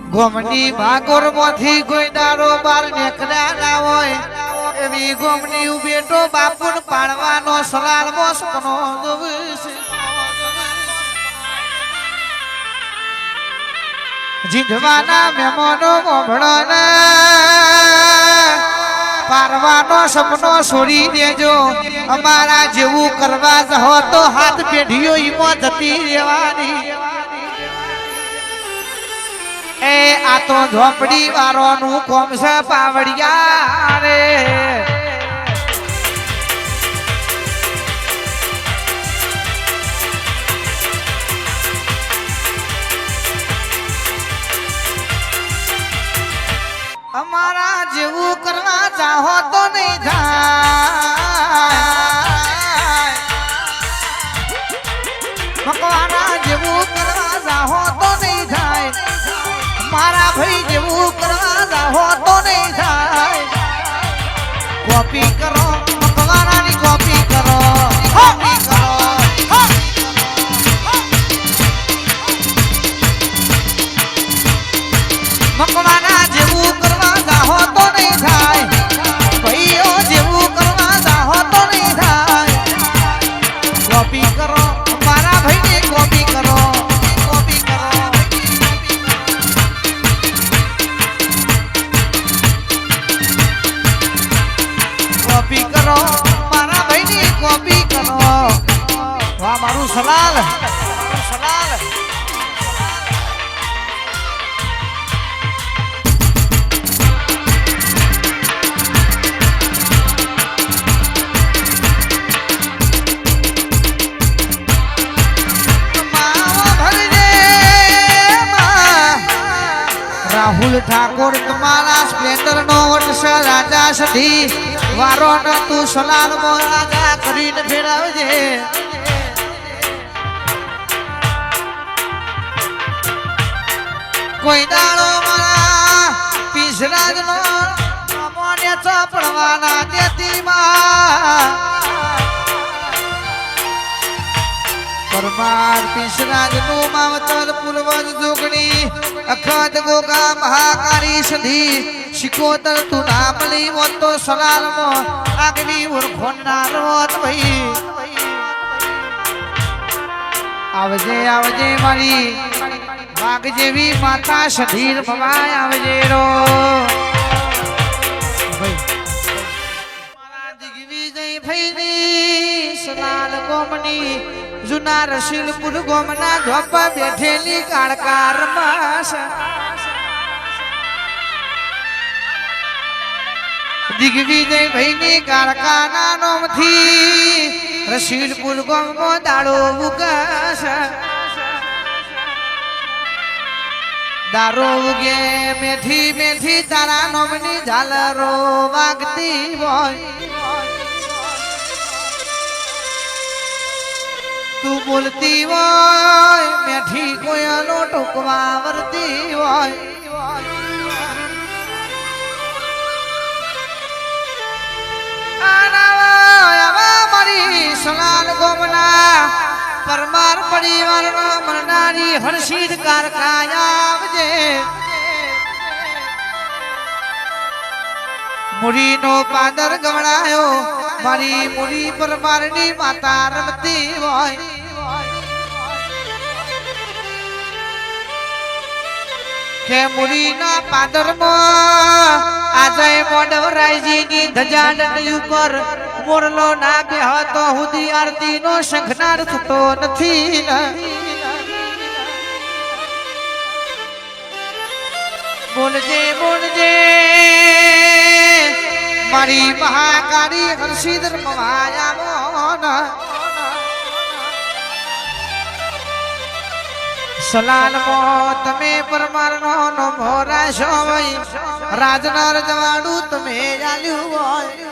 ગોમની ભાગોર માંથી કોઈ દારો બાર નીકળ્યા ના હોય એવી ગોમની બેટો બાપુન પાડવાનો સલાલ મોસનો જીધવાના મહેમાનો મોભળો પારવાનો સપનો છોડી દેજો અમારા જેવું કરવા જહો તો હાથ પેઢીઓ ઈમો જતી રહેવાની એ આ તો ઝોપડી વાળોનું કોમ છે પાવડિયા રે અમારા જેવું કરવા ચાહો તો નહીં થાય ભગવાના જેવું કરવા ચાહો તો નહીં થાય મારા ભાઈ જેવું કરવા ચાહો તો નહીં થાય કોપી કરો ભગવાનાની કોપી કરો કોપી કરો ભગવાના જેવું કરવા ચાહો તો નહીં થાય ભાઈઓ જેવું કરવા ચાહો તો નહીં થાય કોપી કરો મારા ભાઈને કોપી કરો કોપી કરો કોપી કરો મારા ભાઈની કોપી કરો વાહ મારું સલાલ સલાલ રાહુલ ઠાકોર તમારા સ્પ્લેન્ડર નો વટસ રાજા સધી વારો ન તું સલાલ મો રાજા કરીને ફેરવજે કોઈ દાડો મારા પીસરાજ નો અમોને ચોપડવાના દેતી માં પરમાર પીસરાજ નું માવતર પૂર્વજ જોગણી અખંડ ગોગા મહાકારી સધી શિકોતર તું નામલી મોત તો સલાલમાં આગવી ઓળખોના રોત ભાઈ આવજે આવજે મારી વાઘ જેવી માતા સધીર ભવાય આવજે રો મારા દિગ્વિજય ભાઈની સલાલ ગોમની જુના રસીલપુર ગોમના ધોપા બેઠેલી કાળકાર માસ દિગ્વિજય ભાઈની કાળકાના નોમથી રસીલપુર ગોમનો દાડો ઉગાસ દારો ઉગે મેઠી મેઠી તારા નોમની ઝાલરો વાગતી હોય તું બોલતી હોય મેઠી કોયનો ટૂંકવા વરતી હોય મારી સલાલ ગોમના પરમાર પરિવારનો મરનારી હર્ષિદ કારકાયા આવજે મુરીનો પાદર ગવડાયો મારી મુરી પરમારની માતા રમતી હોય કે મુરીના પાદરમાં આજે મોડવરાયજીની ધજાડની ઉપર મોરલો નાગે હતો હુદી આરતીનો શંખનાદ થતો નથી બોલજે બોલજે મારી મહાકાળી હર્ષિદર મવાયા સલાલ મો તમે પરમારનો નો મોરા છો ભાઈ રાજના રજવાડું તમે આલ્યું હોય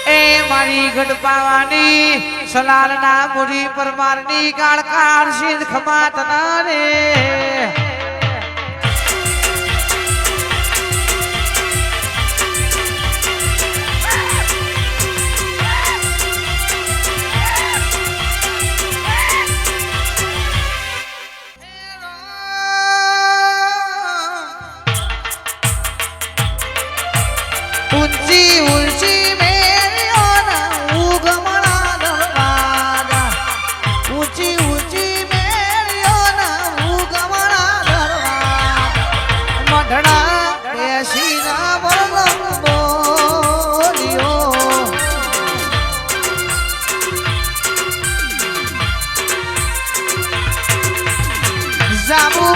એ મારી ગઢપાવાની સલાલના મુરી પરમારની કાળકાર સિંધ ખમાતના રે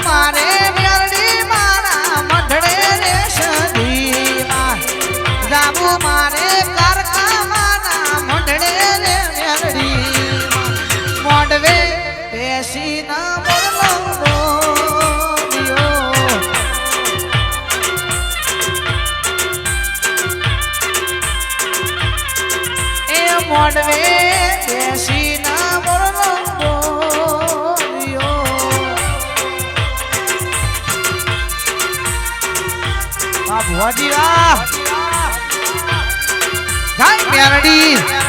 મારે મેરડી મારા મંડળે રે સદીમાં જાબુ મારે કારખાના મંડળે રે મેરડી મોડવે બેસી ના બોલો એ મોડવે બેસી ના બોલો ભુવાજી જય મેરડી